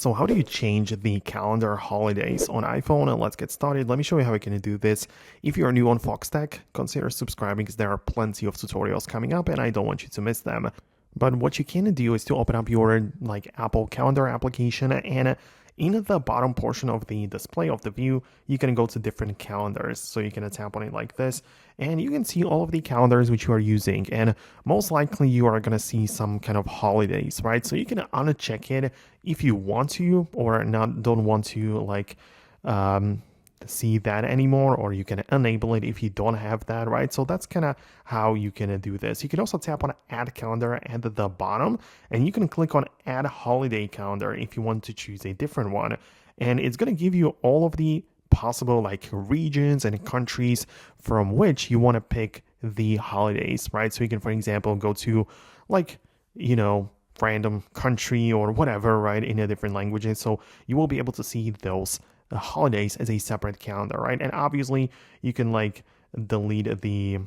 So how do you change the calendar holidays on iPhone? And let's get started. Let me show you how we can do this. If you are new on Foxtecc, consider subscribing because there are plenty of tutorials coming up and I don't want you to miss them. But what you can do is to open up your Apple Calendar application, and in the bottom portion of the display of the view, you can go to different calendars. So you can tap on it like this, and you can see all of the calendars which you are using. And most likely you are going to see some kind of holidays, right? So you can uncheck it if you want to, or not, don't want to see that anymore, or you can enable it if you don't have that, right? So that's kind of how you can do this. You can also tap on add calendar at the bottom, and you can click on add holiday calendar if you want to choose a different one, and it's going to give you all of the possible regions and countries from which you want to pick the holidays, right? So you can, for example, go to random country or whatever, right, in a different languages. So you will be able to see those holidays as a separate calendar, right? And obviously you can delete the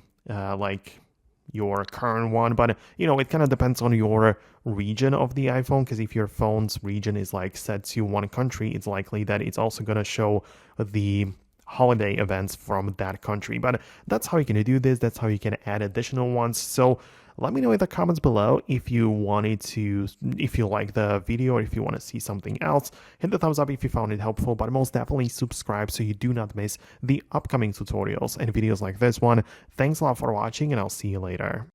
your current one, but it kind of depends on your region of the iPhone, because if your phone's region is set to one country, it's likely that it's also going to show the holiday events from that country. But that's how you can do this. That's how you can add additional ones. So let me know in the comments below if you like the video or if you want to see something else. Hit the thumbs up if you found it helpful, but most definitely subscribe so you do not miss the upcoming tutorials and videos like this one. Thanks a lot for watching, and I'll see you later.